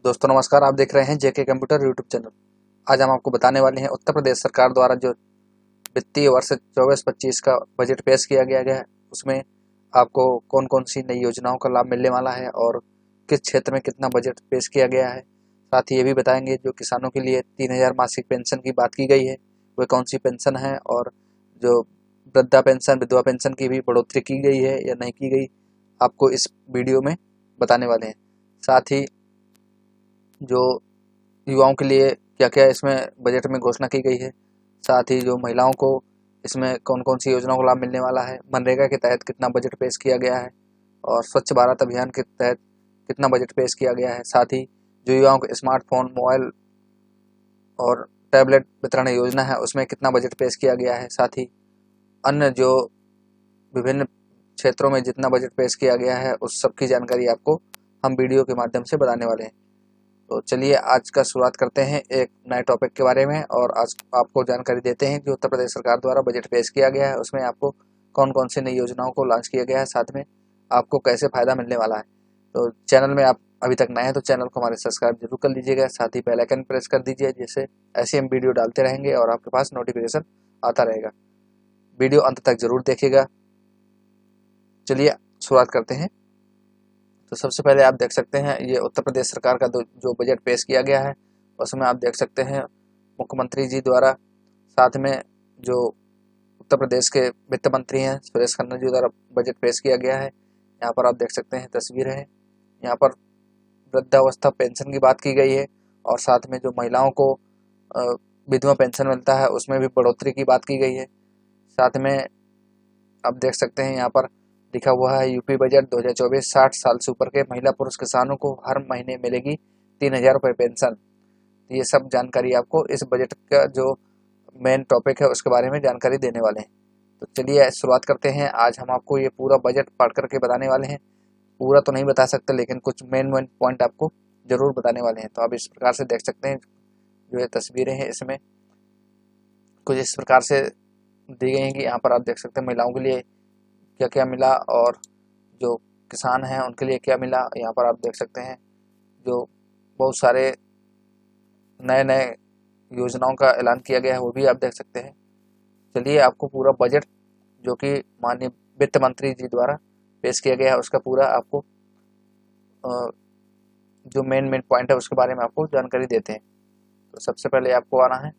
दोस्तों नमस्कार, आप देख रहे हैं जेके कंप्यूटर यूट्यूब चैनल। आज हम आपको बताने वाले हैं उत्तर प्रदेश सरकार द्वारा जो वित्तीय वर्ष 24-25 का बजट पेश किया गया है, उसमें आपको कौन कौन सी नई योजनाओं का लाभ मिलने वाला है और किस क्षेत्र में कितना बजट पेश किया गया है। साथ ही ये भी बताएंगे जो किसानों के लिए 3000 मासिक पेंशन की बात की गई है, वह कौन सी पेंशन है, और जो वृद्धा पेंशन विधवा पेंशन की भी बढ़ोतरी की गई है या नहीं की गई, आपको इस वीडियो में बताने वाले हैं। साथ ही जो युवाओं के लिए क्या क्या इसमें बजट में घोषणा की गई है, साथ ही जो महिलाओं को इसमें कौन कौन सी योजनाओं का लाभ मिलने वाला है, मनरेगा के तहत कितना बजट पेश किया गया है और स्वच्छ भारत अभियान के तहत कितना बजट पेश किया गया है। साथ ही जो युवाओं को स्मार्टफोन, मोबाइल और टैबलेट वितरण योजना है, उसमें कितना बजट पेश किया गया है। साथ ही अन्य जो विभिन्न क्षेत्रों में जितना बजट पेश किया गया है, उस सब की जानकारी आपको हम वीडियो के माध्यम से बताने वाले हैं। तो चलिए आज का शुरुआत करते हैं एक नए टॉपिक के बारे में, और आज आपको जानकारी देते हैं कि उत्तर प्रदेश सरकार द्वारा बजट पेश किया गया है, उसमें आपको कौन कौन सी नई योजनाओं को लॉन्च किया गया है, साथ में आपको कैसे फ़ायदा मिलने वाला है। तो चैनल में आप अभी तक नए हैं तो चैनल को हमारे सब्सक्राइब जरूर कर लीजिएगा, साथ ही बेल आइकन प्रेस कर दीजिए, जिससे ऐसे हम वीडियो डालते रहेंगे और आपके पास नोटिफिकेशन आता रहेगा। वीडियो अंत तक जरूर देखिएगा। चलिए शुरुआत करते हैं। तो सबसे पहले आप देख सकते हैं ये उत्तर प्रदेश सरकार का जो बजट पेश किया गया है, उसमें आप देख सकते हैं मुख्यमंत्री जी द्वारा, साथ में जो उत्तर प्रदेश के वित्त मंत्री हैं सुरेश खन्ना जी द्वारा बजट पेश किया गया है। यहाँ पर आप देख सकते हैं तस्वीरें हैं, यहाँ पर वृद्धावस्था पेंशन की बात की गई है, और साथ में जो महिलाओं को विधवा पेंशन मिलता है उसमें भी बढ़ोतरी की बात की गई है। साथ में आप देख सकते हैं यहाँ पर लिखा हुआ है यूपी बजट 2024, 60 साल से ऊपर के महिला पुरुष किसानों को हर महीने मिलेगी 3000 रुपये पेंशन। ये सब जानकारी आपको इस बजट का जो मेन टॉपिक है उसके बारे में जानकारी देने वाले हैं। तो चलिए शुरुआत करते हैं। आज हम आपको ये पूरा बजट पढ़ करके बताने वाले हैं। पूरा तो नहीं बता सकते, लेकिन कुछ मेन पॉइंट आपको जरूर बताने वाले हैं। तो आप इस प्रकार से देख सकते हैं, जो ये तस्वीरें हैं इसमें कुछ इस प्रकार से दी गई हैं कि यहाँ पर आप देख सकते हैं महिलाओं के लिए क्या क्या मिला और जो किसान हैं उनके लिए क्या मिला। यहाँ पर आप देख सकते हैं जो बहुत सारे नए नए योजनाओं का ऐलान किया गया है, वो भी आप देख सकते हैं। चलिए आपको पूरा बजट जो कि माननीय वित्त मंत्री जी द्वारा पेश किया गया है उसका पूरा आपको जो मेन पॉइंट है उसके बारे में आपको जानकारी देते हैं। तो सबसे पहले आपको आना है,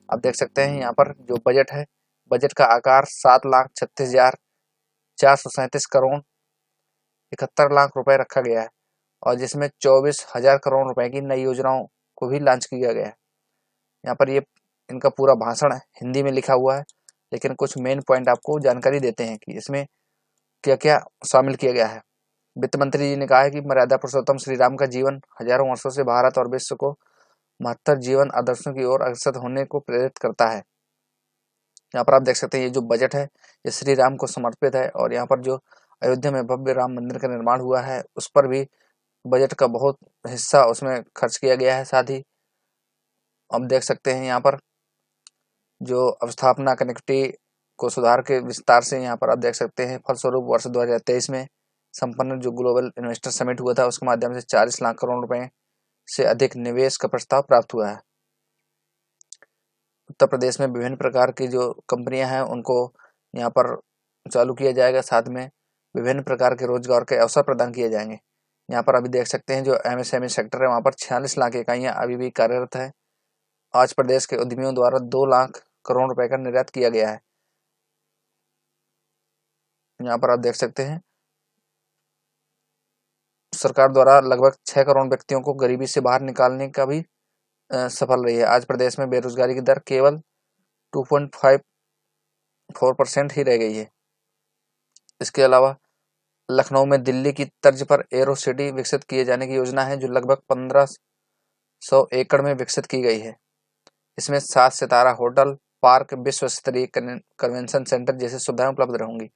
आप देख सकते हैं यहाँ पर जो बजट है, बजट का आकार 7,36,437 करोड़ 71 लाख रुपए रखा गया है, और जिसमें 24,000 करोड़ रुपए की नई योजनाओं को भी लॉन्च किया गया है। यहाँ पर ये इनका पूरा भाषण हिंदी में लिखा हुआ है, लेकिन कुछ मेन पॉइंट आपको जानकारी देते हैं कि इसमें क्या क्या शामिल किया गया है। वित्त मंत्री जी ने कहा है कि मर्यादा पुरुषोत्तम श्री राम का जीवन हजारों वर्षों से भारत और विश्व को महत्तर जीवन आदर्शों की ओर अग्रसर होने को प्रेरित करता है। यहाँ पर आप देख सकते हैं ये जो बजट है ये श्री राम को समर्पित है, और यहाँ पर जो अयोध्या में भव्य राम मंदिर का निर्माण हुआ है उस पर भी बजट का बहुत हिस्सा उसमें खर्च किया गया है। साथ ही आप देख सकते हैं यहाँ पर जो अवस्थापना कनेक्टिविटी को सुधार के विस्तार से यहाँ पर आप देख सकते हैं फलस्वरूप वर्ष 2023 में संपन्न जो ग्लोबल इन्वेस्टर समिट हुआ था उसके माध्यम से 40 लाख करोड़ रुपए से अधिक निवेश का प्रस्ताव प्राप्त हुआ है। उत्तर प्रदेश में विभिन्न प्रकार की जो कंपनियां हैं उनको यहाँ पर चालू किया जाएगा, साथ में विभिन्न प्रकार के रोजगार के अवसर प्रदान किए जाएंगे। यहाँ पर अभी देख सकते हैं जो एमएसएमई सेक्टर है वहाँ पर 46 लाख इकाइयाँ अभी भी कार्यरत है। आज प्रदेश के उद्यमियों द्वारा 2 लाख करोड़ रुपए का निर्यात किया गया है। यहाँ पर आप देख सकते हैं सरकार द्वारा लगभग 6 करोड़ व्यक्तियों को गरीबी से बाहर निकालने का भी सफल रही है। आज प्रदेश में बेरोजगारी की दर केवल 2.54% ही रह गई है। इसके अलावा लखनऊ में दिल्ली की तर्ज पर एरो सिटी विकसित किए जाने की योजना है, जो लगभग 1500 एकड़ में विकसित की गई है। इसमें 7 सितारा होटल, पार्क, विश्व स्तरीय कन्वेंशन सेंटर जैसी सुविधाएं उपलब्ध रहेंगी।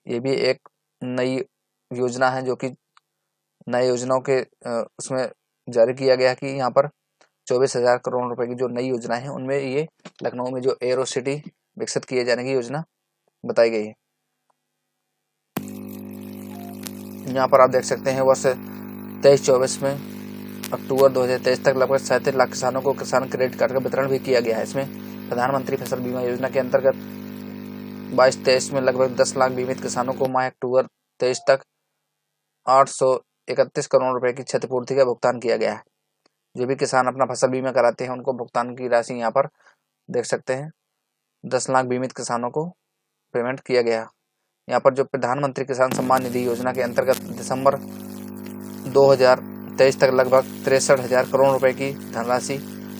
ये भी एक नई योजना है जो कि नई योजनाओं के उसमें जारी किया गया कि यहाँ पर 24,000 करोड़ रुपए की जो नई योजना है उनमें ये लखनऊ में जो एरो सिटी विकसित किए जाने की योजना बताई गई है। यहाँ पर आप देख सकते हैं वर्ष 23-24 में अक्टूबर 2023 तक लगभग 37 लाख किसानों को किसान क्रेडिट कार्ड का वितरण भी किया गया है। इसमें प्रधानमंत्री फसल बीमा योजना के अंतर्गत 22-23 में लगभग 10 लाख बीमित किसानों को माह अक्टूबर 23 तक 831 करोड़ रुपए की क्षतिपूर्ति का भुगतान किया गया है। जो भी किसान अपना फसल बीमा कराते हैं उनको भुगतान की राशि यहाँ पर देख सकते हैं, 10 लाख बीमित किसानों को पेमेंट किया गया। यहाँ पर जो प्रधानमंत्री किसान सम्मान निधि योजना के अंतर्गत दिसंबर 2023 तक लगभग 63,000 करोड़ रुपए की धनराशि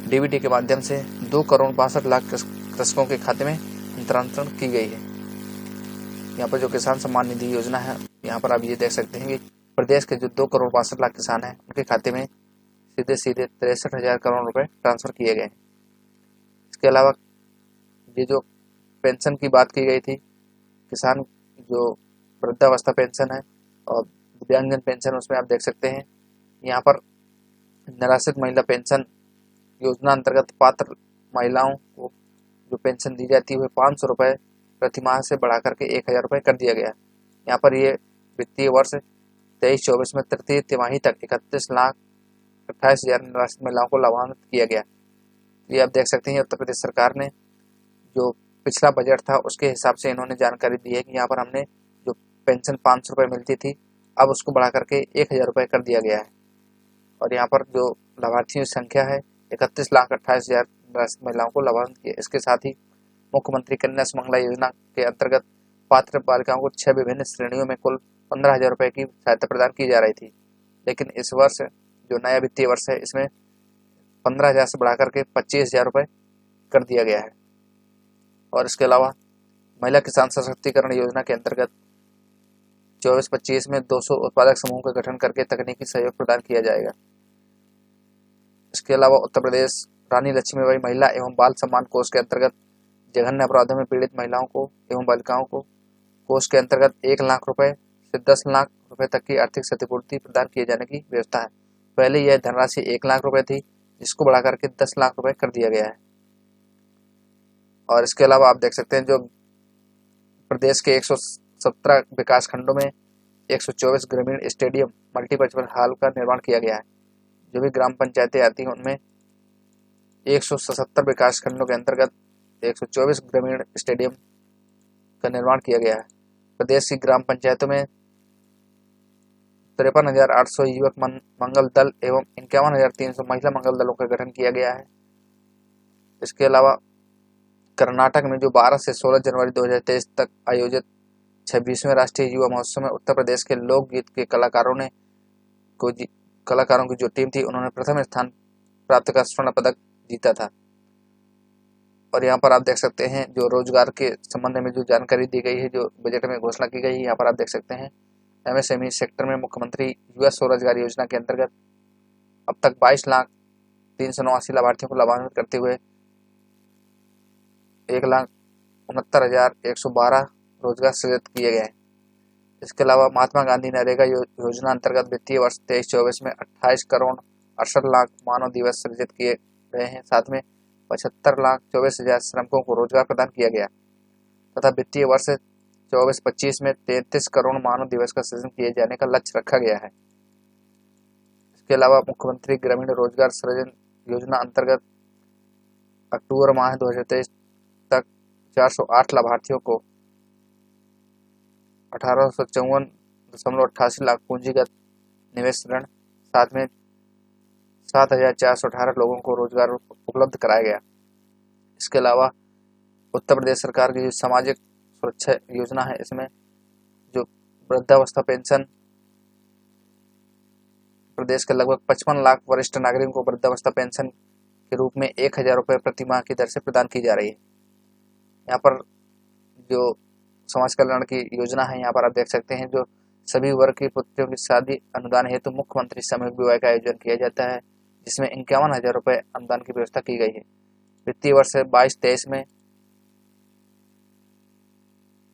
डीबीटी के माध्यम से 2 करोड़ 62 लाख कृषकों के खाते में हस्तांतरण की गई है। यहाँ पर जो किसान सम्मान निधि योजना है, यहाँ पर आप ये देख सकते हैं कि प्रदेश के जो 2 करोड़ 62 लाख किसान हैं उनके खाते में सीधे 63,000 करोड़ रुपए ट्रांसफर किए गए हैं। इसके अलावा ये जो पेंशन की बात की गई थी, किसान जो वृद्धावस्था पेंशन है और दिव्यांगजन पेंशन, उसमें आप देख सकते हैं यहाँ पर निराश्रित महिला पेंशन योजना अंतर्गत पात्र महिलाओं को जो पेंशन दी जाती है वह 500 रुपये प्रति माह से बढ़ा करके 1,000 रुपये कर दिया गया। यहाँ पर ये वित्तीय वर्ष 23-24 में तृतीय तिमाही तक 31,28,000 निराश्रित महिलाओं को लाभान्वित किया गया। ये आप देख सकते हैं उत्तर प्रदेश सरकार ने जो पिछला बजट था उसके हिसाब से इन्होंने जानकारी दी है कि यहाँ पर हमने जो पेंशन 500 रुपये मिलती थी अब उसको बढ़ा करके 1,000 रुपये कर दिया गया है। और यहाँ पर जो लाभार्थियों की संख्या है 31,28,000 महिलाओं को लाभान्वित किया। इसके साथ ही मुख्यमंत्री कन्या सुमंगला योजना के अंतर्गत पात्र बालिकाओं को 6 विभिन्न श्रेणियों में कुल 15,000 रुपये की सहायता प्रदान की जा रही थी, लेकिन इस वर्ष जो नया वित्तीय वर्ष है इसमें 15,000 से बढ़ा करके 25,000 रुपये कर दिया गया है। और इसके अलावा महिला किसान सशक्तिकरण योजना के अंतर्गत 24-25 में 200 उत्पादक समूह का गठन करके तकनीकी सहयोग प्रदान किया जाएगा। इसके अलावा उत्तर प्रदेश रानी लक्ष्मीबाई महिला एवं बाल सम्मान कोष के अंतर्गत जघन्य अपराधों में पीड़ित महिलाओं को एवं बालिकाओं को कोष के अंतर्गत 1 लाख रुपए से 10 लाख रुपए तक की आर्थिक क्षतिपूर्ति प्रदान किए जाने की व्यवस्था है। पहले यह धनराशि 1 लाख रुपए थी, जिसको बढ़ाकर के 10 लाख रुपए कर दिया गया है। और इसके अलावा आप देख सकते हैं जो प्रदेश के 117 विकास खंडों में 124 ग्रामीण स्टेडियम मल्टीपर्पज हॉल का निर्माण किया गया है। जो भी ग्राम पंचायतें आती हैं उनमें 177 विकास खंडों के अंतर्गत 124 ग्रामीण स्टेडियम का निर्माण किया गया है। प्रदेश की ग्राम पंचायतों में 53,800 युवक मंगल दल एवं 51,300 महिला मंगल दलों का गठन किया गया है। इसके अलावा कर्नाटक में जो 12 से 16 जनवरी 2023 तक आयोजित 26वें राष्ट्रीय युवा महोत्सव में उत्तर प्रदेश के लोकगीत के कलाकारों की जो टीम थी उन्होंने प्रथम स्थान प्राप्त कर स्वर्ण पदक जीता था। और यहाँ पर आप देख सकते हैं जो रोजगार के संबंध में जो जानकारी दी गई है, जो बजट में घोषणा की गई है, यहाँ पर आप देख सकते हैं एमएसएमई सेक्टर में मुख्यमंत्री युवा स्वरोजगार योजना के अंतर्गत अब तक 22,389 लाभार्थियों को लाभान्वित करते हुए 1,69,112 रोजगार सृजित किए गए हैं। इसके अलावा महात्मा गांधी नरेगा योजना अंतर्गत वित्तीय वर्ष 23-24 में 28 करोड़ 68 लाख मानव दिवस सृजित किए गए हैं। साथ में 75,24,000 श्रमिकों को रोजगार प्रदान किया गया तथा वित्तीय वर्ष 24-25 में 33 करोड़ मानव दिवस का सृजन किए जाने का लक्ष्य रखा गया है। इसके अलावा मुख्यमंत्री ग्रामीण रोजगार सृजन योजना अंतर्गत अक्टूबर माह 2023 तक 408 लाभार्थियों को 1854.88 लाख पूंजीगत निवेश ऋण, साथ में 7,418 लोगों को रोजगार उपलब्ध कराया गया। इसके अलावा उत्तर प्रदेश सरकार की जो सामाजिक सुरक्षा योजना है, इसमें जो वृद्धावस्था पेंशन प्रदेश के लगभग 55 लाख वरिष्ठ नागरिकों को वृद्धावस्था पेंशन के रूप में 1,000 रुपये प्रति माह की दर से प्रदान की जा रही है। यहाँ पर जो समाज कल्याण की योजना है, यहाँ पर आप देख सकते हैं जो सभी वर्ग की पुत्रियों की शादी अनुदान हेतु मुख्यमंत्री सामूहिक विवाह का आयोजन किया जाता है, जिसमें 51,000 रुपये अनुदान की व्यवस्था की गई है। वित्तीय वर्ष 22-23 में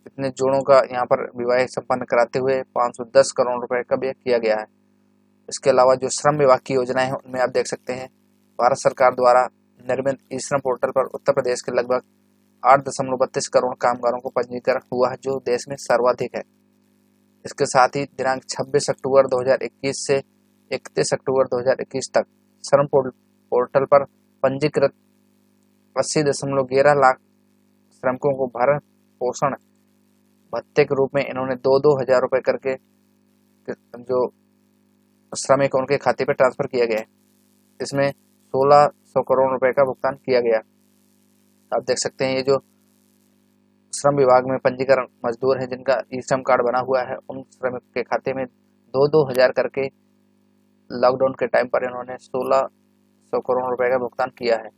इतने जोड़ों का यहाँ पर विवाह संपन्न कराते हुए 510 करोड़ रुपए का व्यय किया गया है। इसके अलावा जो श्रम विभाग की योजनाएं हैं उनमें आप देख सकते हैं भारत सरकार द्वारा निर्मित ई श्रम पोर्टल पर उत्तर प्रदेश के लगभग 8.32 करोड़ कामगारों को पंजीकरण हुआ है, जो देश में सर्वाधिक है। इसके साथ ही दिनांक 26 अक्टूबर 2021 से 31 अक्टूबर 2021 तक श्रम पोर्टल पर पंजीकृत 80.11 लाख श्रमिकों को भरण पोषण भत्ते के रूप में इन्होंने 2-2 हज़ार रुपये करके जो श्रमिक उनके खाते पे ट्रांसफर किया गया है। इसमें 1600 करोड़ रुपए का भुगतान किया गया। आप देख सकते हैं ये जो श्रम विभाग में पंजीकरण मजदूर हैं जिनका ई श्रम कार्ड बना हुआ है, उन श्रमिक के खाते में 2-2 हज़ार करके लॉकडाउन के टाइम पर इन्होंने 1600 करोड़ रुपए का भुगतान किया है।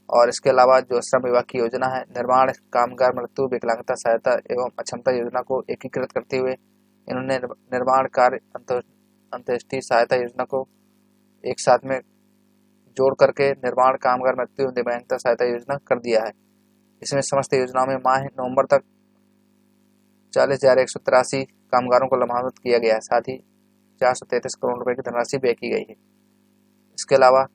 और इसके अलावा जो श्रम विभाग की योजना है, निर्माण कामगार मृत्यु विकलांगता सहायता एवं अक्षमता योजना को एकीकृत करते हुए इन्होंने निर्माण कार्य अंत्येष्टि सहायता योजना को एक साथ में जोड़ करके निर्माण कामगार मृत्यु एवं दिव्यांगता सहायता योजना कर दिया है। इसमें समस्त योजनाओं में माह नवंबर तक 40,183 कामगारों को लाभान्वित किया गया है। साथ ही 433 करोड़ रुपए की धनराशि व्यय की गई है। इसके अलावा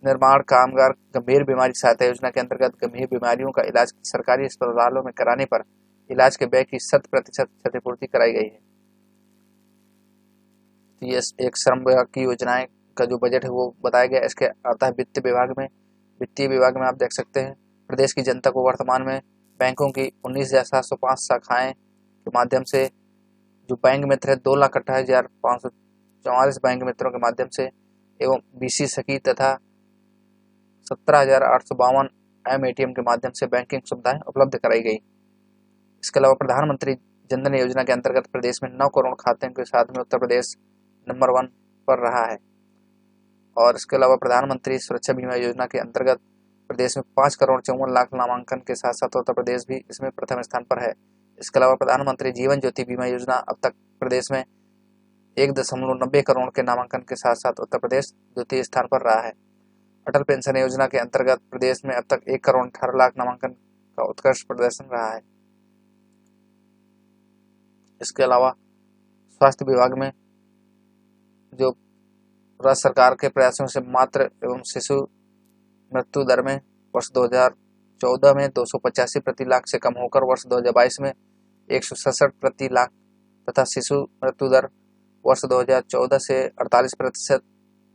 निर्माण कामगार गंभीर बीमारी सहायता योजना के अंतर्गत गंभीर बीमारियों का इलाज सरकारी अस्पतालों में कराने पर इलाज के व्यय की 100% क्षतिपूर्ति कराई गई है। तो ये एक श्रम विभाग की योजनाएं का जो बजट है वो बताया गया। इसके आता है वित्तीय विभाग में आप देख सकते हैं प्रदेश की जनता को वर्तमान में बैंकों की 19,705 शाखाएं के माध्यम से जो बैंक मित्र है 2,58,544 बैंक मित्रों के माध्यम से एवं BC सखी तथा 17,852 M-ATM के माध्यम से बैंकिंग सुविधाएं उपलब्ध कराई गई। इसके अलावा प्रधानमंत्री जनधन योजना के अंतर्गत प्रदेश में 9 करोड़ खातों के साथ में उत्तर प्रदेश नंबर 1 पर रहा है। और इसके अलावा प्रधानमंत्री सुरक्षा बीमा योजना के अंतर्गत प्रदेश में 5,54,00,000 नामांकन के साथ साथ उत्तर प्रदेश भी इसमें प्रथम स्थान पर है। इसके अलावा प्रधानमंत्री जीवन ज्योति बीमा योजना अब तक प्रदेश में 1.90 करोड़ के नामांकन के साथ साथ उत्तर प्रदेश द्वितीय स्थान पर रहा है। अटल पेंशन योजना के अंतर्गत प्रदेश में अब तक 1,18,00,000 नामांकन का उत्कृष्ट प्रदर्शन रहा है। इसके अलावा स्वास्थ्य विभाग में जो राज्य सरकार के प्रयासों से मातृ एवं शिशु मृत्यु दर में वर्ष 2014 में 285 प्रति लाख से कम होकर वर्ष 2022 में 167 प्रति लाख तथा शिशु मृत्यु दर वर्ष 2014 से 48%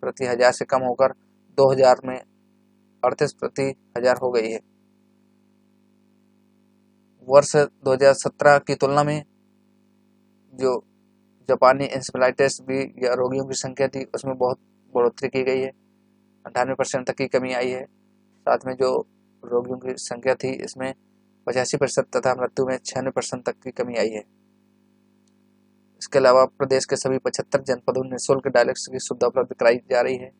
प्रति हजार से कम होकर 2000 में 38 प्रति हजार हो गई है। वर्ष 2017 की तुलना में जो जापानी इंसेफेलाइटिस बी या रोगियों की संख्या थी उसमें बहुत बढ़ोतरी की गई है, 98% तक की कमी आई है। साथ में जो रोगियों की संख्या थी इसमें 85% तथा मृत्यु में 96% तक की कमी आई है। इसके अलावा प्रदेश के सभी 75 जनपदों में निःशुल्क डायलिसिस की सुविधा उपलब्ध कराई जा रही है।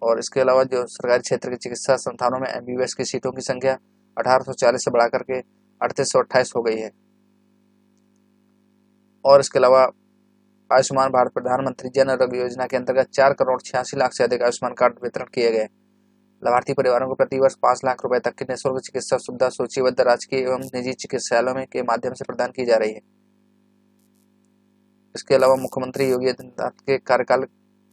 और इसके अलावा जो सरकारी क्षेत्र के चिकित्सा संस्थानों में MBBS की सीटों की संख्या 1840 से बढ़ाकर के 3828 हो गई है। और इसके अलावा आयुष्मान भारत प्रधानमंत्री जन आरोग्य योजना के अंतर्गत 4,86,00,000 से अधिक आयुष्मान कार्ड वितरण किए गए। लाभार्थी परिवारों को प्रतिवर्ष 5 लाख रुपए तक की निःशुल्क चिकित्सा सुविधा सूचीबद्ध राजकीय एवं निजी चिकित्सालयों में के माध्यम से प्रदान की जा रही है। इसके अलावा मुख्यमंत्री योगी आदित्यनाथ के कार्यकाल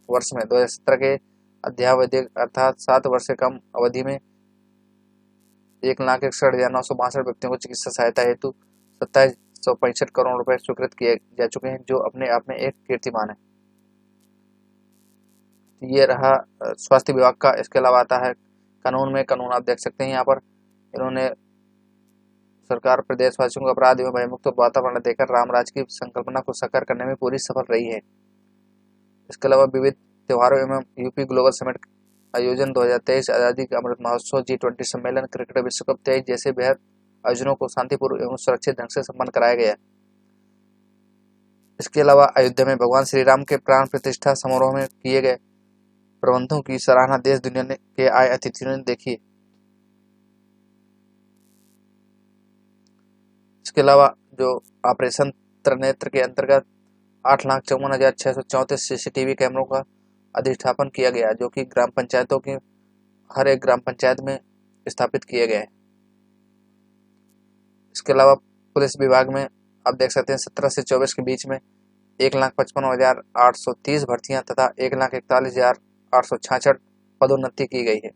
वर्ष में 2017 के अध्यावधि अर्थात 7 वर्ष से कम अवधि में 1,61,962 व्यक्तियों को चिकित्सा सहायता हेतु 2765 करोड़ रुपए स्वीकृत किए जा चुके हैं, जो अपने आप में एक कीर्तिमान है। ये रहा स्वास्थ्य विभाग का। इसके अलावा आता है कानून आप देख सकते हैं यहाँ पर इन्होंने सरकार प्रदेशवासियों को अपराध एवं भयमुक्त वातावरण देकर रामराज की संकल्पना को साकार करने में पूरी सफल रही है। इसके अलावा विविध त्योहारों एवं यूपी ग्लोबल समिट आयोजन 2023 आजादी का अमृत महोत्सव G20 सम्मेलन क्रिकेट विश्व कप 23 जैसे बेहद आयोजनों को शांतिपूर्व एवं सुरक्षित ढंग से संपन्न कराया गया। इसके अलावा अयोध्या में भगवान श्री राम के प्राण प्रतिष्ठा समारोह में किए गए प्रबंधों की सराहना देश दुनिया के आए अतिथियों ने देखी। इसके अलावा जो ऑपरेशन त्रिनेत्र के अंतर्गत 8,54,634 CCTV कैमरों का अधिष्ठापन किया गया, जो कि ग्राम पंचायतों की हर एक ग्राम पंचायत में स्थापित किए गए। इसके अलावा पुलिस विभाग में आप देख सकते हैं 17 से 24 के बीच में 1,55,830 भर्तियां तथा 1,41,866 पदोन्नति की गई है।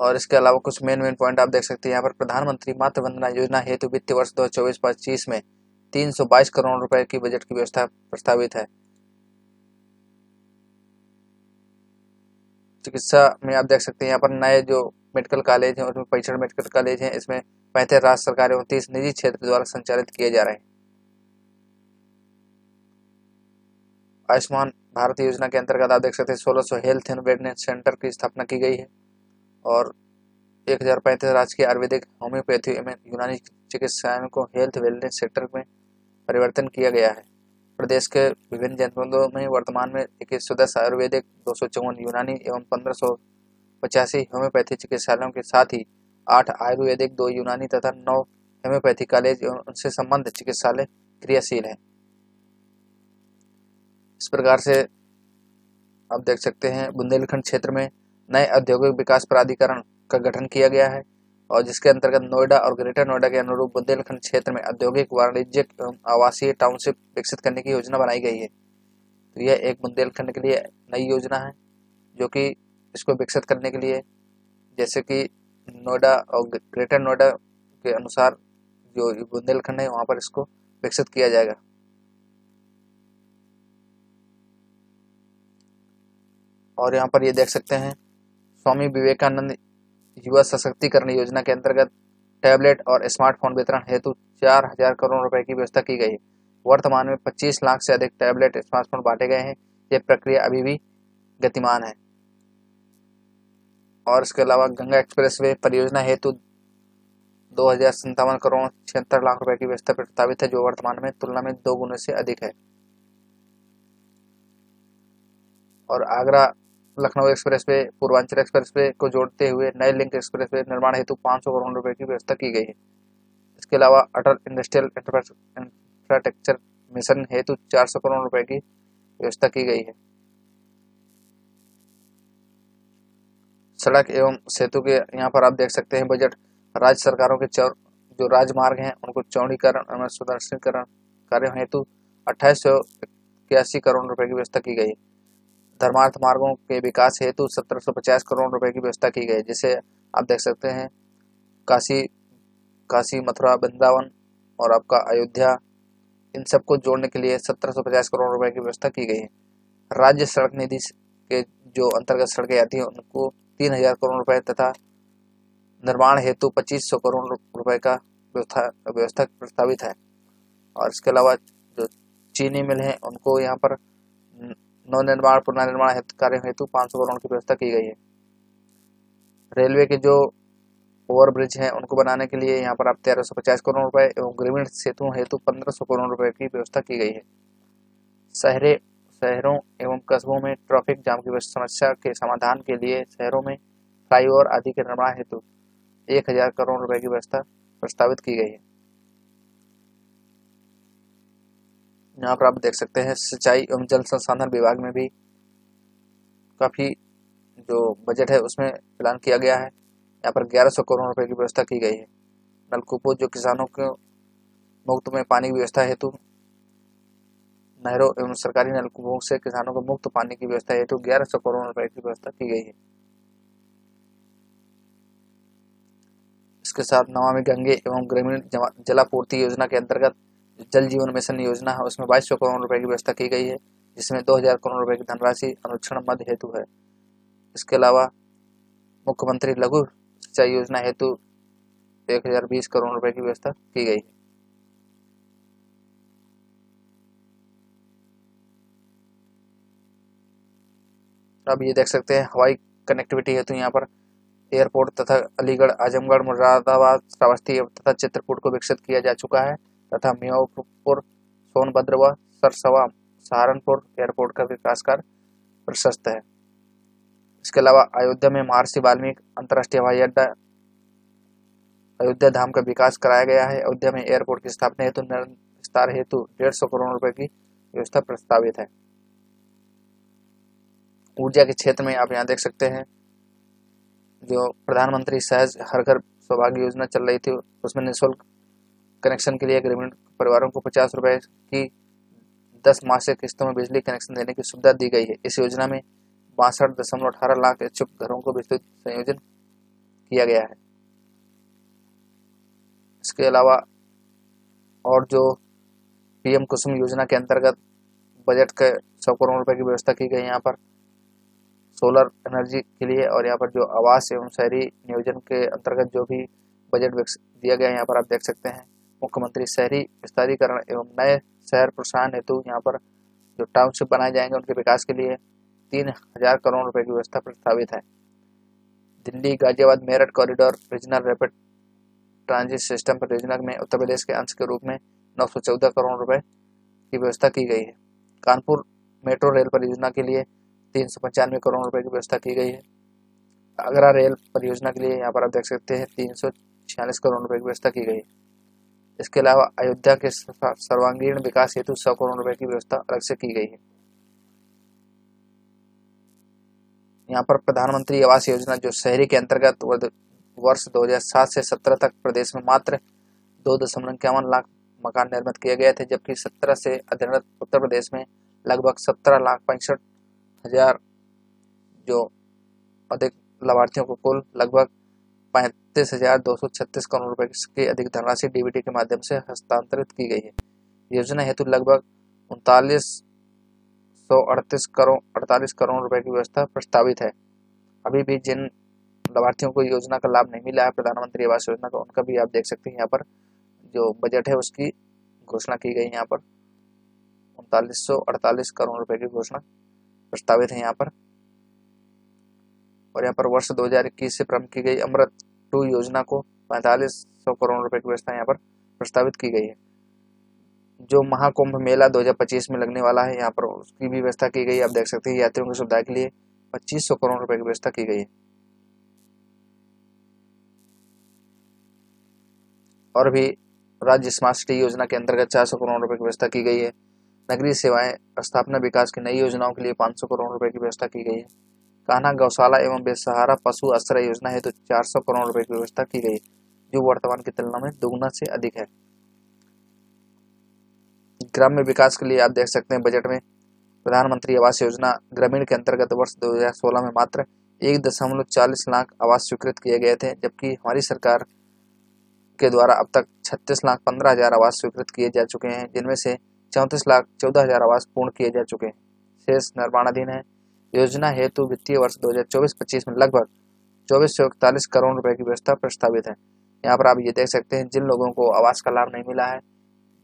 और इसके अलावा कुछ मेन पॉइंट आप देख सकते हैं यहाँ पर प्रधानमंत्री मातृ वंदना योजना हेतु वित्तीय वर्ष 2024-25 में 322 करोड़ रुपए की बजट की व्यवस्था प्रस्तावित है। चिकित्सा में आप देख सकते हैं यहाँ पर नए जो मेडिकल कॉलेज हैं उसमें 65 मेडिकल कॉलेज हैं, इसमें 35 राज्य सरकार एवं 30 निजी क्षेत्र द्वारा संचालित किए जा रहे हैं। आयुष्मान भारत योजना के अंतर्गत आप देख सकते हैं 1600 हेल्थ एंड वेलनेस सेंटर की स्थापना की गई है और 1035 राजकीय आयुर्वेदिक, होम्योपैथी एवं यूनानी चिकित्साओं को हेल्थ वेलनेस सेक्टर में परिवर्तन किया गया है। प्रदेश के विभिन्न जनपदों में वर्तमान में 2110 आयुर्वेदिक, 254 यूनानी एवं 1585 होम्योपैथी चिकित्सालयों के साथ ही 8 आयुर्वेदिक, 2 यूनानी तथा 9 होम्योपैथी कॉलेज एवं उनसे संबंधित चिकित्सालय क्रियाशील हैं। इस प्रकार से आप देख सकते हैं बुंदेलखंड क्षेत्र में नए औद्योगिक विकास प्राधिकरण का गठन किया गया है और जिसके अंतर्गत नोएडा और ग्रेटर नोएडा के अनुरूप बुंदेलखंड क्षेत्र में औद्योगिक, वाणिज्यिक एवं आवासीय टाउनशिप विकसित करने की योजना बनाई गई है। तो यह एक बुंदेलखंड के लिए नई योजना है जो कि इसको विकसित करने के लिए, जैसे कि नोएडा और ग्रेटर नोएडा के अनुसार जो बुंदेलखंड है वहाँ पर इसको विकसित किया जाएगा। और यहाँ पर ये देख सकते हैं स्वामी विवेकानंद युवा सशक्तिकरण योजना के अंतर्गत टैबलेट और स्मार्टफोन वितरण हेतु 4000 करोड़ रुपए की व्यवस्था की गई है। वर्तमान में 25 लाख से अधिक टैबलेट स्मार्टफोन बांटे गए हैं। यह प्रक्रिया अभी भी गतिमान है। और इसके अलावा गंगा एक्सप्रेसवे परियोजना हेतु 2057 करोड़ 76 लाख रुपए की व्यवस्था प्रस्तावित है, जो वर्तमान में तुलना में 2 गुने से अधिक है। और आगरा लखनऊ एक्सप्रेसवे, पूर्वांचल एक्सप्रेसवे को जोड़ते हुए नए लिंक एक्सप्रेसवे निर्माण हेतु 500 करोड़ रुपए की व्यवस्था की गई है। इसके अलावा अटल इंडस्ट्रियल इंफ्रास्ट्रक्चर मिशन हेतु 400 करोड़ रुपए की व्यवस्था की गई है। सड़क एवं सेतु के यहाँ पर आप देख सकते हैं बजट राज्य सरकारों के जो राजमार्ग हैं उनको चौड़ीकरण एवं सुदृढ़ीकरण कार्यों हेतु 2881 करोड़ रुपए की व्यवस्था की गई है। धर्मार्थ मार्गों के विकास हेतु 1750 करोड़ रुपए की व्यवस्था की गई, जिसे आप देख सकते हैं काशी, मथुरा, वृंदावन और आपका अयोध्या, इन सबको जोड़ने के लिए 1750 करोड़ रुपए की व्यवस्था की गई है। राज्य सड़क निधि के जो अंतर्गत सड़कें आती हैं उनको 3000 करोड़ रुपए तथा निर्माण हेतु 2500 करोड़ रुपए का व्यवस्था प्रस्तावित है। और इसके अलावा जो चीनी मिल हैं उनको यहाँ पर नवनिर्माण, पुनर्निर्माण कार्य हेतु 500 करोड़ की व्यवस्था की गई है। रेलवे के जो ओवरब्रिज हैं उनको बनाने के लिए यहाँ पर आप 1350 करोड़ रुपए एवं ग्रामीण सेतुओं हेतु 1500 करोड़ रुपए की व्यवस्था की गई है। शहरों एवं कस्बों में ट्रैफिक जाम की समस्या के समाधान के लिए शहरों में फ्लाईओवर आदि के निर्माण हेतु 1000 करोड़ रुपए की व्यवस्था प्रस्तावित की गई है। यहाँ पर आप देख सकते हैं सिंचाई एवं जल संसाधन विभाग में भी काफी जो बजट है उसमें ऐलान किया गया है। यहाँ पर 1100 करोड़ रुपए की व्यवस्था की गई है। नलकूपों जो किसानों को मुफ्त में पानी की व्यवस्था हेतु नहरों एवं सरकारी नलकूपों से किसानों को मुफ्त पानी की व्यवस्था हेतु 1100 करोड़ रुपए की व्यवस्था की गई है। इसके साथ नमामि गंगे एवं ग्रामीण जलापूर्ति योजना के अंतर्गत जल जीवन मिशन योजना है उसमें 2200 करोड़ रुपए की व्यवस्था की गई है, जिसमें 2000 करोड़ रुपए की धनराशि अनुक्षण मद हेतु है। इसके अलावा मुख्यमंत्री लघु सिंचाई योजना हेतु 1020 करोड़ रुपए की व्यवस्था की गई है। अब ये देख सकते हैं हवाई कनेक्टिविटी हेतु यहाँ पर एयरपोर्ट तथा अलीगढ़, आजमगढ़, मुरादाबाद, श्रावस्ती तथा चित्रकूट को विकसित किया जा चुका है तथा मियाँपुर, सोनभद्र व सरसवा सहारनपुर एयरपोर्ट का विकास कार्य प्रशस्त है। इसके अलावा अयोध्या में महर्षि वाल्मीकि अंतर्राष्ट्रीय हवाई अड्डा, अयोध्या धाम का विकास कराया गया है। अयोध्या में एयरपोर्ट की स्थापना हेतु विस्तार हेतु 150 करोड़ रुपए की व्यवस्था प्रस्तावित है। ऊर्जा के क्षेत्र में आप यहाँ देख सकते हैं जो प्रधानमंत्री सहज हर घर सौभाग्य योजना चल रही थी उसमें निःशुल्क कनेक्शन के लिए ग्रामीण परिवारों को 50 रुपए की 10 मासिक किस्तों में बिजली कनेक्शन देने की सुविधा दी गई है। इस योजना में 62.18 लाख इच्छुक घरों को विद्युत संयोजन किया गया है। इसके अलावा और जो पीएम कुसुम योजना के अंतर्गत बजट के 100 करोड़ रुपए की व्यवस्था की गई है यहाँ पर सोलर एनर्जी के लिए। और यहाँ पर जो आवास एवं शहरी नियोजन के अंतर्गत जो भी बजट दिया गया है यहाँ पर आप देख सकते हैं। मुख्यमंत्री शहरी विस्तारीकरण एवं नए शहर प्रोत्साहन हेतु यहाँ पर जो टाउनशिप बनाए जाएंगे उनके विकास के लिए 3000 करोड़ रुपए की व्यवस्था प्रस्तावित है। Delhi Ghaziabad Meerut corridor regional rapid transit system परियोजना में उत्तर प्रदेश के अंश के रूप में 914 करोड़ रुपए की व्यवस्था की गई है। कानपुर मेट्रो रेल परियोजना के लिए 395 करोड़ रुपए की व्यवस्था की गई है। आगरा रेल परियोजना के लिए यहाँ पर आप देख सकते हैं 346 करोड़ रुपए की व्यवस्था की गई है। इसके अलावा अयोध्या के सर्वांगीण विकास हेतु 100 करोड़ रुपए की व्यवस्था अलग से की गई है। यहाँ पर प्रधानमंत्री आवास योजना जो शहरी के अंतर्गत वर्ष 2007 से 17 तक प्रदेश में मात्र 2.51 लाख मकान निर्मित किए गए थे, जबकि 17 से अधीनस्थ उत्तर प्रदेश में लगभग 17,65,000 जो अधिक लाभार्थियों को कुल लगभग 35,236 करोड़ रुपए की अधिक धनराशि डीबीटी के माध्यम से हस्तांतरित की गई है। योजना हेतु लगभग 3938 करोड़ रुपए की व्यवस्था प्रस्तावित है। अभी भी जिन लाभार्थियों को योजना का लाभ नहीं मिला है प्रधानमंत्री आवास योजना का, उनका भी आप देख सकते हैं यहाँ पर जो बजट है उसकी घोषणा की गई। यहाँ पर 3948 करोड़ रुपए की घोषणा प्रस्तावित है यहाँ पर। और यहाँ पर वर्ष 2021 से प्रारंभ की गई अमृत 2 योजना को 4500 करोड़ रुपए की व्यवस्था यहाँ पर प्रस्तावित की गई है। जो महाकुंभ मेला 2025 में लगने वाला है यहाँ पर उसकी भी व्यवस्था की गई है। आप देख सकते हैं यात्रियों की सुविधा के लिए 2500 करोड़ रुपए की व्यवस्था की गई है। और भी राज्य स्मार्ट सिटी योजना के अंतर्गत 400 करोड़ रुपए की व्यवस्था की गई है। नगरीय सेवाएं स्थापना विकास की नई योजनाओं के लिए 500 करोड़ रुपए की व्यवस्था की गई है। कान्हा गौशाला एवं बेसहारा पशु आश्रय योजना है तो 400 करोड़ रुपए की व्यवस्था की गई है, जो वर्तमान की तुलना में दोगुना से अधिक है। ग्राम्य विकास के लिए आप देख सकते हैं बजट में प्रधानमंत्री आवास योजना ग्रामीण के अंतर्गत वर्ष 2016 में मात्र 1.40 लाख आवास स्वीकृत किए गए थे, जबकि हमारी सरकार के द्वारा अब तक 36,15,000 आवास स्वीकृत किए जा चुके हैं, जिनमें से 34,14,000 आवास पूर्ण किए जा चुके हैं, शेष निर्माणाधीन है। योजना हेतु वित्तीय वर्ष 2024-25 में लगभग 2441 करोड़ रुपए की व्यवस्था प्रस्तावित है। यहाँ पर आप ये देख सकते हैं जिन लोगों को आवास का लाभ नहीं मिला है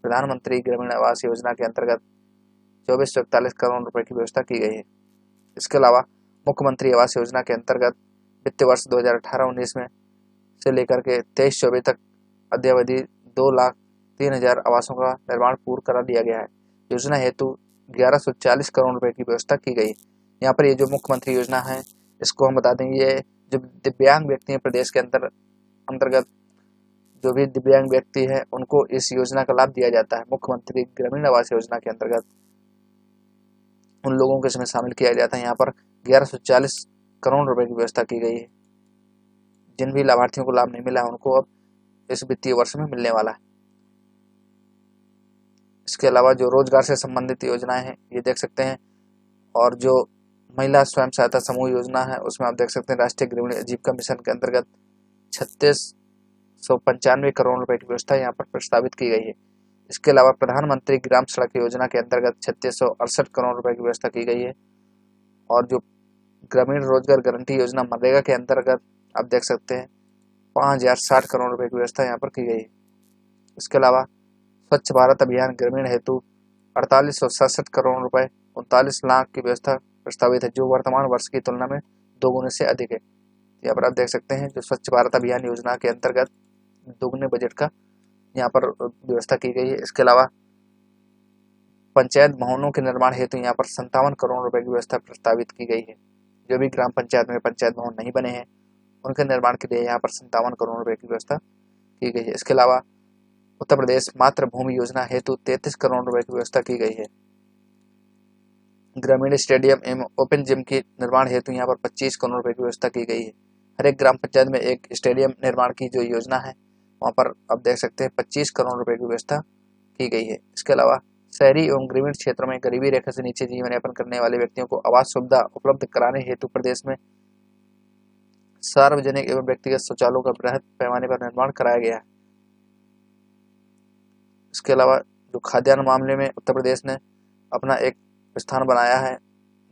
प्रधानमंत्री ग्रामीण आवास योजना के अंतर्गत 2441 करोड़ रुपए की व्यवस्था की गई है। इसके अलावा मुख्यमंत्री आवास योजना के अंतर्गत वित्तीय वर्ष 2018-19 में से लेकर के 23-24 तक अद्यावधि 2,03,000 आवासों का निर्माण पूर्ण करा दिया गया है। योजना हेतु 1140 करोड़ रुपए की व्यवस्था की गई। यहाँ पर ये जो मुख्यमंत्री योजना है इसको हम बता दें, ये जो दिव्यांग व्यक्ति हैं प्रदेश के अंतर्गत जो भी दिव्यांग व्यक्ति है उनको इस योजना का लाभ दिया जाता है। मुख्यमंत्री ग्रामीण आवास योजना के अंतर्गत उन लोगों को इसमें शामिल किया जाता है। यहाँ पर 1140 करोड़ रुपए की व्यवस्था की गई है। जिन भी लाभार्थियों को लाभ नहीं मिला है उनको अब इस वित्तीय वर्ष में मिलने वाला है। इसके अलावा जो रोजगार से संबंधित योजनाएं हैं ये देख सकते हैं। और जो महिला स्वयं सहायता समूह योजना है उसमें आप देख सकते हैं राष्ट्रीय ग्रामीण आजीविका मिशन के अंतर्गत 3695 करोड़ रुपए की व्यवस्था यहाँ पर प्रस्तावित की गई है। इसके अलावा प्रधानमंत्री ग्राम सड़क योजना के अंतर्गत 3668 करोड़ रुपए की व्यवस्था की गई है। और जो ग्रामीण रोजगार गारंटी योजना मनरेगा के अंतर्गत आप देख सकते हैं 5060 करोड़ रुपए की व्यवस्था यहाँ पर की गई है। इसके अलावा स्वच्छ भारत अभियान ग्रामीण हेतु 4867 करोड़ रुपए 39 लाख की व्यवस्था प्रस्तावित है, जो वर्तमान वर्ष की तुलना में 2 गुने से अधिक है। यहाँ पर आप देख सकते हैं जो स्वच्छ भारत अभियान योजना के अंतर्गत 2 गुने बजट का यहाँ पर व्यवस्था की गई है। इसके अलावा पंचायत भवनों के निर्माण हेतु यहाँ पर 57 करोड़ रुपए की व्यवस्था प्रस्तावित की गई है। जो भी ग्राम पंचायत में पंचायत भवन नहीं बने हैं उनके निर्माण के लिए यहाँ पर 57 करोड़ रुपए की व्यवस्था की गई है। इसके अलावा उत्तर प्रदेश मातृभूमि योजना हेतु 33 करोड़ रुपए की व्यवस्था की गई है। ग्रामीण स्टेडियम एवं ओपन जिम की निर्माण हेतु यहाँ पर 25 करोड़ रुपए की व्यवस्था की गई है। हर एक ग्राम पंचायत में एक स्टेडियम निर्माण की जो योजना है वहाँ पर आप देख सकते हैं 25 करोड़ रुपए की व्यवस्था की गई है। इसके अलावा शहरी एवं ग्रामीण क्षेत्रों में गरीबी रेखा से नीचे जीवन यापन करने वाले व्यक्तियों को आवास सुविधा उपलब्ध कराने हेतु प्रदेश में सार्वजनिक एवं व्यक्तिगत शौचालयों का बृहद पैमाने पर निर्माण कराया गया है। इसके अलावा जो खाद्यान्न मामले में उत्तर प्रदेश ने अपना एक स्थान बनाया है,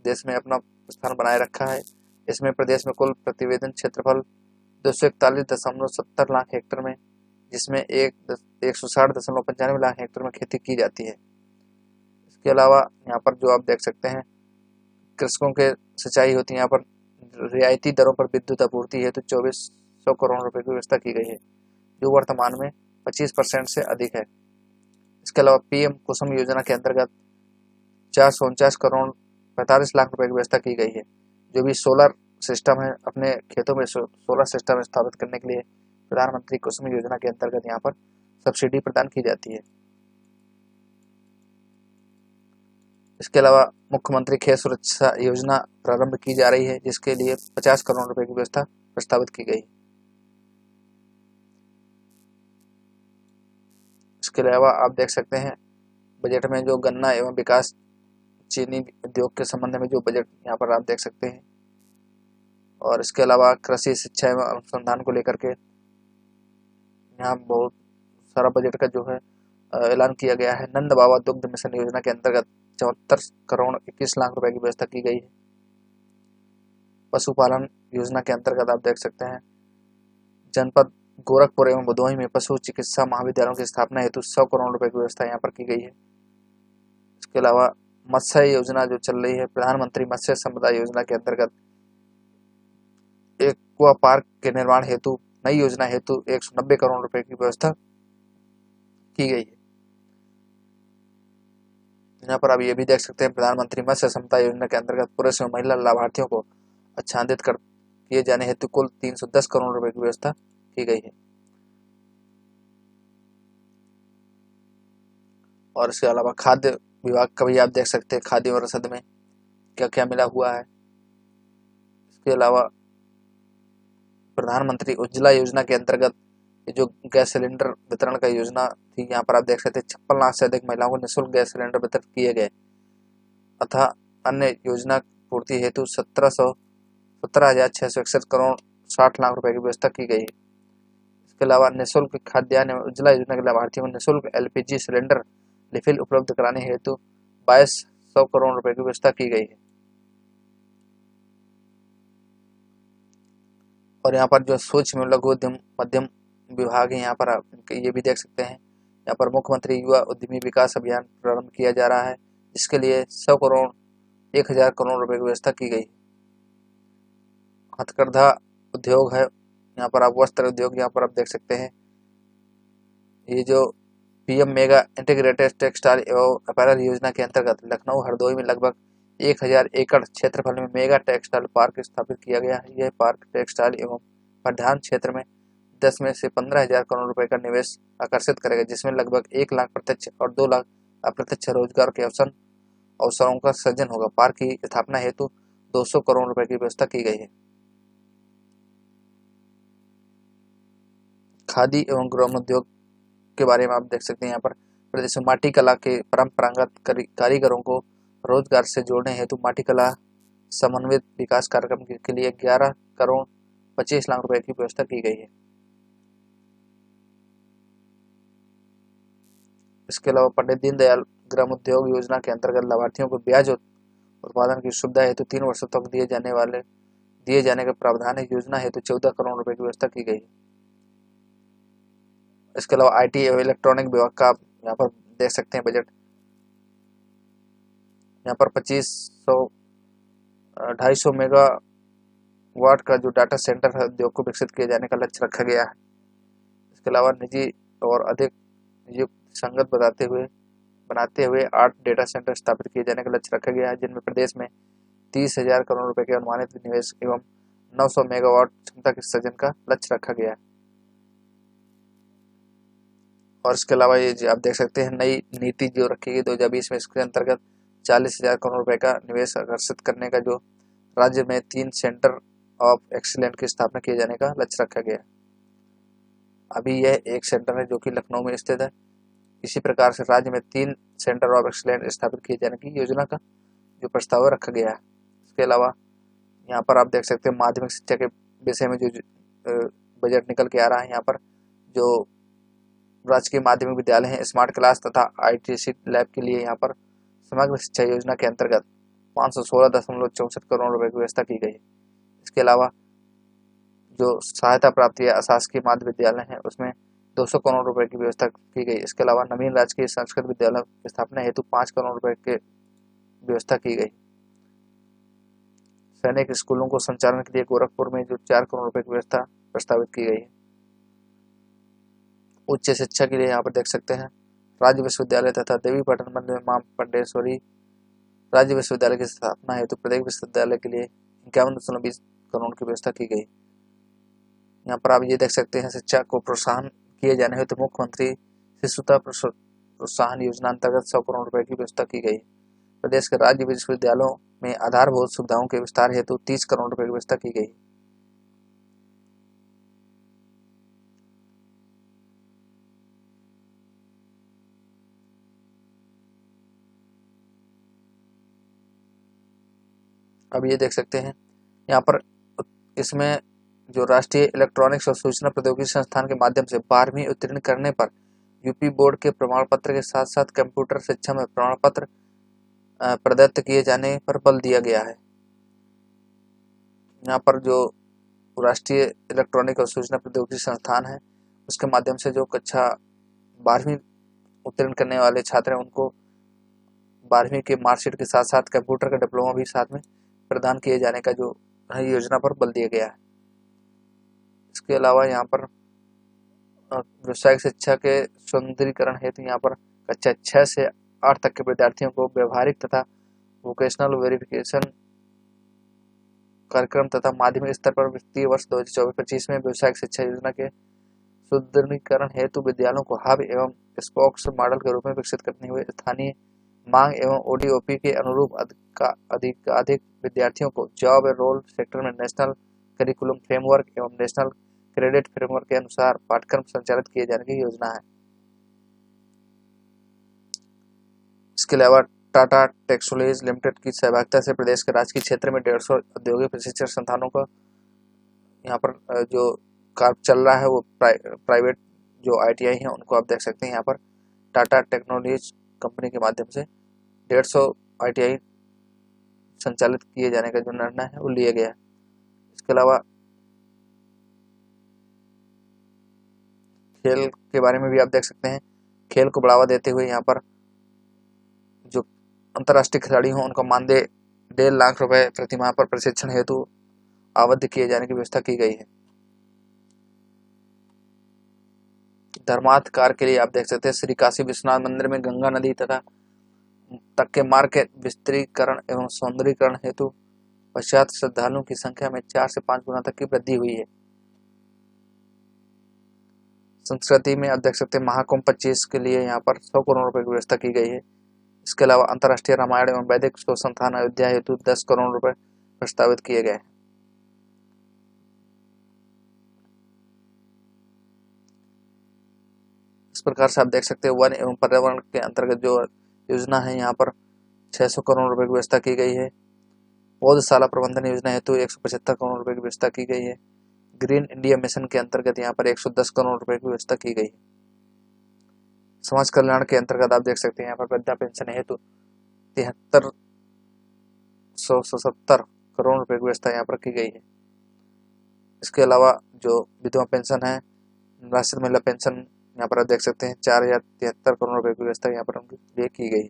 देश में अपना स्थान बनाए रखा है। इसमें प्रदेश में कुल प्रतिवेदन क्षेत्रफल 241.70 लाख हेक्टेयर में, जिसमें 160.95 लाख हेक्टेयर में खेती की जाती है। इसके अलावा यहाँ पर जो आप देख सकते हैं कृषकों के सिंचाई होती है, यहाँ पर रियायती दरों पर विद्युत आपूर्ति हेतु 2400 करोड़ रुपए की व्यवस्था की गई है, जो वर्तमान में 25% से अधिक है। इसके अलावा पीएम कुसुम योजना के अंतर्गत 449 करोड़ 45 लाख रुपए की व्यवस्था की गई है। जो भी सोलर सिस्टम है, अपने खेतों में सोलर सिस्टम स्थापित करने के लिए प्रधानमंत्री कुसुम योजना के अंतर्गत यहाँ पर सब्सिडी प्रदान की जाती है। इसके अलावा मुख्यमंत्री खेत सुरक्षा योजना प्रारंभ की जा रही है, जिसके लिए 50 करोड़ रुपए की व्यवस्था प्रस्तावित की गई। इसके अलावा आप देख सकते हैं बजट में जो गन्ना एवं विकास चीनी उद्योग के संबंध में जो बजट यहाँ पर आप देख सकते हैं, और इसके अलावा कृषि शिक्षा एवं अनुसंधान को लेकर के यहाँ बहुत सारा बजट का जो है ऐलान किया गया है। नंद बाबा दुग्ध मिशन योजना के अंतर्गत 74 करोड़ 21 लाख रुपए की व्यवस्था की गई है। पशुपालन योजना के अंतर्गत आप देख सकते हैं जनपद गोरखपुर एवं भदोही में पशु चिकित्सा महाविद्यालयों की स्थापना हेतु 100 करोड़ रुपए की व्यवस्था यहाँ पर की गई है। इसके अलावा मत्स्य योजना जो चल रही है, प्रधानमंत्री मत्स्य संपदा योजना के अंतर्गत एक्वा पार्क के निर्माण हेतु नई योजना हेतु 190 करोड़ रुपए की व्यवस्था की गई है। यहाँ पर आप ये भी देख सकते हैं प्रधानमंत्री मत्स्य संपदा योजना के अंतर्गत पुरुष एवं महिला लाभार्थियों को आच्छादित किए जाने हेतु कुल 310 करोड़ रुपए की व्यवस्था की गई है। और इसके अलावा खाद्य विभाग का भी आप देख सकते हैं खाद्य एवं रसद में क्या क्या मिला हुआ है। इसके अलावा प्रधानमंत्री उज्ज्वला योजना के अंतर्गत जो गैस सिलेंडर वितरण का योजना थी, यहाँ पर आप देख सकते हैं 56 लाख से अधिक महिलाओं को निःशुल्क गैस सिलेंडर वितरित किए गए तथा अन्य योजना पूर्ति हेतु 17,661 करोड़ 60 लाख रुपए की व्यवस्था की गई है। इसके अलावा निःशुल्क खाद्यान्न एवं उज्ज्वला योजना के लाभार्थियों को निःशुल्क एलपीजी सिलेंडर रिफिल उपलब्ध कराने हेतु 2200 करोड़ रुपए की व्यवस्था की गई है। और यहाँ पर जो सूक्ष्म लघु उद्यम मध्यम विभाग है, यहाँ पर आप ये भी देख सकते हैं, यहाँ पर मुख्यमंत्री युवा उद्यमी विकास अभियान प्रारंभ किया जा रहा है, जिसके लिए 100 करोड़ 1000 करोड़ रुपए की व्यवस्था की गई। हथकरघा उद्योग है, यहाँ पर आप वस्त्र उद्योग यहाँ पर आप देख सकते हैं। ये जो पीएम मेगा इंटीग्रेटेड टेक्सटाइल एवं अपैरल योजना के अंतर्गत लखनऊ हरदोई में लगभग 1000 एकड़ क्षेत्रफल में मेगा टेक्सटाइल पार्क स्थापित किया गया है। यह पार्क टेक्सटाइल एवं परिधान क्षेत्र में 10 में से 15,000 करोड़ रुपए का निवेश आकर्षित करेगा, जिसमें लगभग 1 लाख प्रत्यक्ष और 2 लाख अप्रत्यक्ष रोजगार के अवसरों का सृजन होगा। पार्क की स्थापना हेतु 200 करोड़ रुपए की व्यवस्था की गई है। खादी एवं ग्रामोद्योग के बारे में आप देख सकते हैं, यहाँ पर प्रदेश में माटी कला के परंपरागत कारीगरों को रोजगार से जोड़ने हेतु माटी कला समन्वित विकास कार्यक्रम के लिए 11 करोड़ 25 लाख रुपए की व्यवस्था की गई है। इसके अलावा पंडित दीनदयाल ग्राम उद्योग योजना के अंतर्गत लाभार्थियों को ब्याज उत्पादन की सुविधा हेतु 3 वर्षों तक दिए जाने का प्रावधान है। योजना हेतु 14 करोड़ रुपए की व्यवस्था की गई है। इसके अलावा आईटी एवं इलेक्ट्रॉनिक विभाग का आप यहाँ पर देख सकते हैं बजट। यहाँ पर 250 मेगावाट का जो डाटा सेंटर है उद्योग को विकसित किए जाने का लक्ष्य रखा गया है। इसके अलावा निजी और अधिक युक्त संगत बनाते हुए 8 डेटा सेंटर स्थापित किए जाने का लक्ष्य रखा गया है, जिनमें प्रदेश में 30,000 करोड़ रुपए के अनुमानित निवेश एवं 900 मेगावाट क्षमता के सृजन का लक्ष्य रखा गया है। और इसके अलावा ये आप देख सकते हैं नई नीति जो रखी गई 2020 में, इसके अंतर्गत 40,000 करोड़ रुपए का निवेश आकर्षित करने का जो राज्य में 3 सेंटर ऑफ एक्सीलेंस की स्थापना किए जाने का लक्ष्य रखा गया। अभी यह एक सेंटर है जो कि लखनऊ में स्थित है। इसी प्रकार से राज्य में 3 सेंटर ऑफ एक्सीलेंस स्थापित किए जाने की योजना का जो प्रस्ताव रखा गया है। इसके अलावा यहाँ पर आप देख सकते हैं माध्यमिक शिक्षा के विषय में जो बजट निकल के आ रहा है, यहाँ पर जो राजकीय माध्यमिक विद्यालय हैं स्मार्ट क्लास तथा ITC लैब के लिए यहाँ पर समग्र शिक्षा योजना के अंतर्गत 516.64 करोड़ रुपए की व्यवस्था की गई है। इसके अलावा जो सहायता प्राप्त या अशासकीय माध्य विद्यालय हैं उसमें 200 करोड़ रुपए की व्यवस्था की गई। इसके अलावा नवीन राजकीय संस्कृत विद्यालय की स्थापना हेतु 5 करोड़ रुपए की व्यवस्था की गई। सैनिक स्कूलों को संचालन के लिए गोरखपुर में जो 4 करोड़ रुपए की व्यवस्था प्रस्तावित की गई है। उच्च शिक्षा के लिए यहाँ पर देख सकते हैं राज्य विश्वविद्यालय तथा देवी पाटन मंदिर में मां पंडेश्वरी राज्य विश्वविद्यालय की स्थापना हेतु प्रत्येक विश्वविद्यालय के लिए 51.20 करोड़ की व्यवस्था की गई। यहाँ पर आप ये देख सकते हैं शिक्षा को प्रोत्साहन किए जाने हेतु मुख्यमंत्री शिशुता प्रोत्साहन योजना अंतर्गत 100 करोड़ रुपए की व्यवस्था की गई। प्रदेश के राज्य विश्वविद्यालयों में आधारभूत सुविधाओं के विस्तार हेतु 30 करोड़ रुपए की व्यवस्था की गई। अब ये देख सकते हैं यहाँ पर इसमें जो राष्ट्रीय इलेक्ट्रॉनिक्स और सूचना प्रौद्योगिकी संस्थान के माध्यम से 12वीं उत्तीर्ण करने पर यूपी बोर्ड के प्रमाण पत्र के साथ साथ कंप्यूटर शिक्षा में प्रमाण पत्र प्रदत्त किए जाने पर बल दिया गया है। यहाँ पर जो राष्ट्रीय इलेक्ट्रॉनिक और सूचना प्रौद्योगिकी संस्थान है उसके माध्यम से जो कक्षा 12वीं उत्तीर्ण करने वाले छात्र हैं उनको 12वीं के मार्कशीट के साथ साथ कंप्यूटर का डिप्लोमा भी साथ में प्रदान किए जाने का जो योजना पर बल दिया गया है। इसके अलावा यहाँ पर व्यावसायिक शिक्षा के सुदृढ़ीकरण हेतु यहाँ पर कक्षा 6 से 8 तक के विद्यार्थियों को व्यवहारिक तथा वोकेशनल वेरिफिकेशन कार्यक्रम तथा माध्यमिक स्तर पर वित्तीय वर्ष 2024-25 में व्यवसायिक शिक्षा योजना के सुदृढ़ीकरण हेतु विद्यालयों को हब एवं स्पोक्स मॉडल के रूप में विकसित करने हुए स्थानीय मांग एवं ODOP के अनुरूप अधिक विद्यार्थियों को जॉब रोल सेक्टर में नेशनल करिकुलम फ्रेमवर्क एवं नेशनल क्रेडिट फ्रेमवर्क के अनुसार पाठ्यक्रम संचालित किए जाने की योजना है। इसके अलावा टाटा टेक्सटाइल्स लिमिटेड की सहभागिता से प्रदेश के राजकीय क्षेत्र में 150 औद्योगिक प्रशिक्षण संस्थानों का यहाँ पर जो कार्य चल रहा है वो प्राइवेट जो ITI हैं उनको आप देख सकते हैं। यहाँ पर टाटा टेक्नोलॉजीज कंपनी के माध्यम से 150 ITI संचालित किए जाने का जो निर्णय है वो लिया गया है। इसके अलावा खेल के बारे में भी आप देख सकते हैं। खेल को बढ़ावा देते हुए यहाँ पर जो अंतर्राष्ट्रीय खिलाड़ी हों उनका मानदेय 1.5 लाख रुपए प्रतिमाह पर प्रशिक्षण हेतु आवद्ध किए जाने की व्यवस्था की गई है। धर्मार्थ कार्य के लिए आप देख सकते हैं श्री काशी विश्वनाथ मंदिर में गंगा नदी तथा तक के मार्ग के विस्तारीकरण एवं सौंदर्यीकरण हेतु पश्चात श्रद्धालुओं की संख्या में 4 से 5 गुना तक की वृद्धि हुई है। संस्कृति में आप देख सकते हैं महाकुंभ 25 के लिए यहाँ पर 100 करोड़ रुपए की व्यवस्था की गई है। इसके अलावा अंतर्राष्ट्रीय रामायण एवं वैदिक शोध संस्थान अयोध्या हेतु 10 करोड़ रुपए प्रस्तावित किए गए हैं। इस प्रकार से आप देख सकते हैं वन एवं पर्यावरण के अंतर्गत जो योजना है यहाँ पर 600 करोड़ रुपए की व्यवस्था की गई है। पौधशाला प्रबंधन योजना हेतु 175 करोड़ रुपए की व्यवस्था की गई है। ग्रीन इंडिया मिशन के अंतर्गत यहाँ पर 110 करोड़ रुपए की व्यवस्था की गई है। समाज कल्याण के अंतर्गत आप देख सकते हैं यहाँ पर वृद्धा पेंशन हेतु 7370 करोड़ रुपए की व्यवस्था यहाँ पर की गई है। इसके अलावा जो विधवा पेंशन है, निराश्रित महिला पेंशन यहाँ पर आप देख सकते हैं 4073 करोड़ रुपए की व्यवस्था यहाँ पर उनके लिए की गई।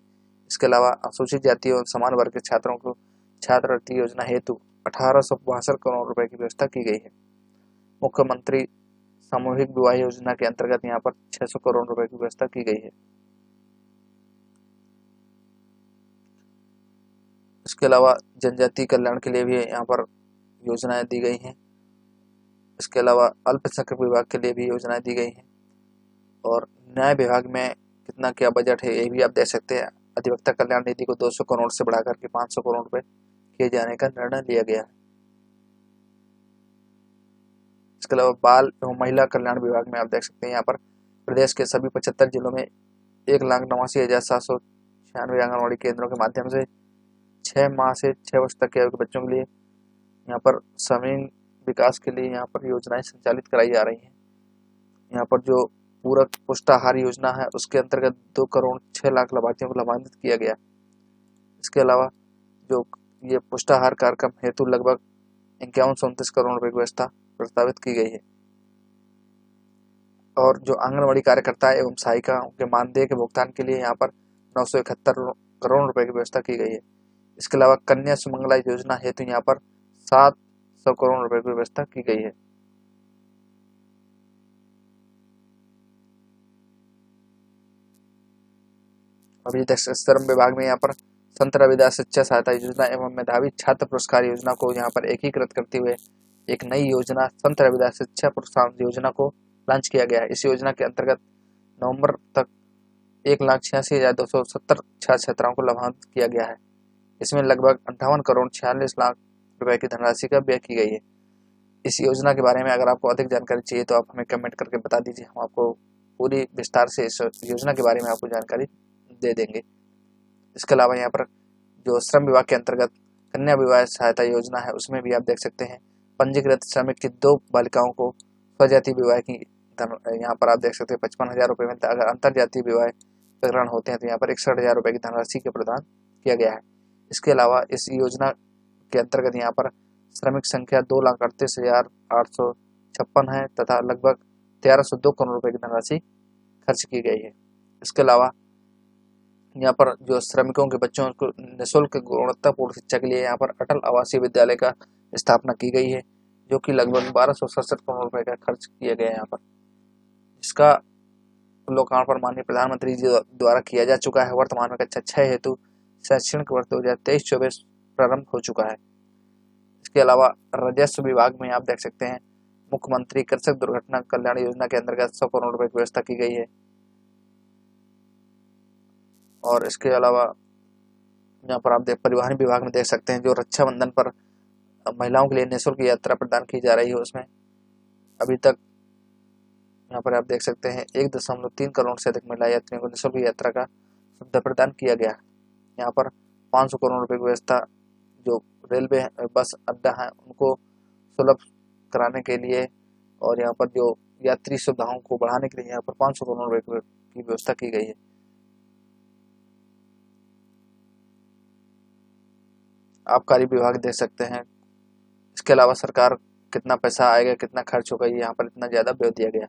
इसके अलावा अनुसूचित जाति और समान वर्ग के छात्रों को छात्रवृत्ति योजना हेतु 1862 करोड़ रुपए की व्यवस्था की गई है। मुख्यमंत्री सामूहिक विवाह योजना के अंतर्गत यहाँ पर 600 करोड़ रुपए की व्यवस्था की गई है। इसके अलावा जनजाति कल्याण के लिए भी यहाँ पर योजनाएं दी गई हैं। इसके अलावा अल्पसंख्यक विभाग के लिए भी योजनाएं दी गई हैं और न्याय विभाग में कितना क्या बजट है ये भी आप देख सकते हैं। अधिवक्ता कल्याण निधि को 200 करोड़ से बढ़ाकर के 500 करोड़ रुपए किए जाने का निर्णय लिया गया है। इसके अलावा बाल एवं महिला कल्याण विभाग में आप देख सकते हैं यहाँ पर प्रदेश के सभी 75 जिलों में 1,89,796 आंगनबाड़ी केंद्रों के माध्यम से 6 माह से 6 वर्ष तक के आयु के बच्चों के लिए यहाँ पर समग्र विकास के लिए यहाँ पर योजनाएं संचालित कराई जा रही हैं। यहाँ पर जो पूरक पुष्टाहार योजना है उसके अंतर्गत 2,06,00,000 लाभार्थियों को लाभान्वित किया गया। इसके अलावा जो ये पुष्टाहार कार्यक्रम हेतु लगभग 5129 करोड़ रुपए की व्यवस्था प्रस्तावित की गई है। और जो आंगनबाड़ी कार्यकर्ता एवं सहायिकाओं के मानदेय के भुगतान के लिए यहाँ पर 971 करोड़ रुपए की व्यवस्था की गई है। इसके अलावा कन्या सुमंगला योजना हेतु यहाँ पर 700 करोड़ रुपए की व्यवस्था की गई है। अभी श्रम विभाग में यहाँ पर संत रविदास शिक्षा सहायता योजना एवं मेधावी छात्र पुरस्कार योजना को यहाँ पर एकीकृत करते हुए एक नई योजना संत रविदास शिक्षा प्रोत्साहन योजना को लॉन्च किया गया है। इस योजना के अंतर्गत नवंबर तक 1,86,270 छात्र छात्राओं को लाभान्वित किया गया है। इसमें लगभग 58,46,00,000 रुपए की धनराशि का व्यय की गई है। इस योजना के बारे में अगर आपको अधिक जानकारी चाहिए तो आप हमें कमेंट करके बता दीजिए, हम आपको पूरी विस्तार से इस योजना के बारे में आपको जानकारी दे देंगे। इसके अलावा यहाँ पर जो श्रम विभाग के अंतर्गत कन्या विवाह सहायता योजना है उसमें भी आप देख सकते हैं पंजीकृत श्रमिक की 2 बालिकाओं को स्वजातीय विवाह की यहाँ पर आप देख सकते हैं 55,000 रुपये में, अगर अंतरजातीय विवाह प्रकरण होते हैं तो यहाँ पर 61,000 रुपये की धनराशि का प्रदान किया गया है। इसके अलावा इस योजना के अंतर्गत यहाँ पर श्रमिक संख्या 2,38,856 है तथा लगभग 1,302 करोड़ रुपए की धनराशि खर्च की गई है। इसके अलावा यहाँ पर जो श्रमिकों के बच्चों को निःशुल्क गुणवत्तापूर्ण शिक्षा के लिए यहाँ पर अटल आवासीय विद्यालय का स्थापना की गई है, जो कि लगभग 1,267 करोड़ रुपए का खर्च किया गया है यहाँ पर। इसका लोकार्पण माननीय प्रधानमंत्री जी द्वारा किया जा चुका है। वर्तमान में कक्षा 6 हेतु शैक्षणिक वर्ष 2023-24 प्रारंभ हो चुका है। इसके अलावा राजस्व विभाग में आप देख सकते हैं मुख्यमंत्री कृषक दुर्घटना कल्याण योजना के अंतर्गत 100 करोड़ रुपए की व्यवस्था की गई है। और इसके अलावा यहाँ पर आप परिवहन विभाग में देख सकते हैं जो रक्षाबंधन पर महिलाओं के लिए निःशुल्क यात्रा प्रदान की जा रही है, उसमें अभी तक यहाँ पर आप देख सकते हैं 1.3 करोड़ से अधिक महिला यात्रियों को निःशुल्क यात्रा का सुविधा प्रदान किया गया। यहाँ पर 500 करोड़ रुपए की व्यवस्था जो रेलवे बस अड्डा है उनको सुलभ कराने के लिए और यहाँ पर जो यात्री सुविधाओं को बढ़ाने के लिए यहाँ पर 500 करोड़ रुपए की व्यवस्था की गई है। आबकारी विभाग देख सकते हैं। इसके अलावा सरकार कितना पैसा आएगा, कितना खर्च होगा, ये यहाँ पर इतना ज़्यादा व्यय दिया गया।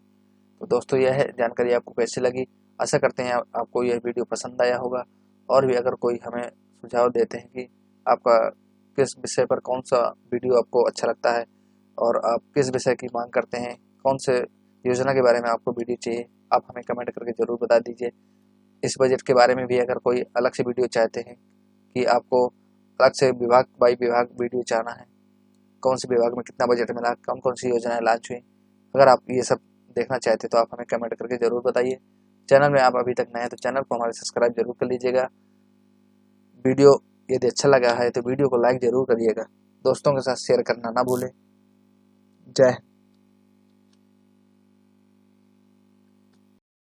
तो दोस्तों यह जानकारी आपको कैसी लगी, आशा करते हैं आपको यह वीडियो पसंद आया होगा। और भी अगर कोई हमें सुझाव देते हैं कि आपका किस विषय पर कौन सा वीडियो आपको अच्छा लगता है और आप किस विषय की मांग करते हैं, कौन से योजना के बारे में आपको वीडियो चाहिए, आप हमें कमेंट करके ज़रूर बता दीजिए। इस बजट के बारे में भी अगर कोई अलग से वीडियो चाहते हैं कि आपको अलग से विभाग बाई विभाग वीडियो चाहना है, कौन से विभाग में कितना बजट मिला, कौन कौन सी योजनाएं लॉन्च हुई, अगर आप ये सब देखना चाहते हैं तो आप हमें कमेंट करके ज़रूर बताइए। चैनल में आप अभी तक नए हैं तो चैनल को हमारे सब्सक्राइब जरूर कर लीजिएगा। वीडियो यदि अच्छा लगा है तो वीडियो को लाइक जरूर करिएगा, दोस्तों के साथ शेयर करना ना भूलें। जय हिंद।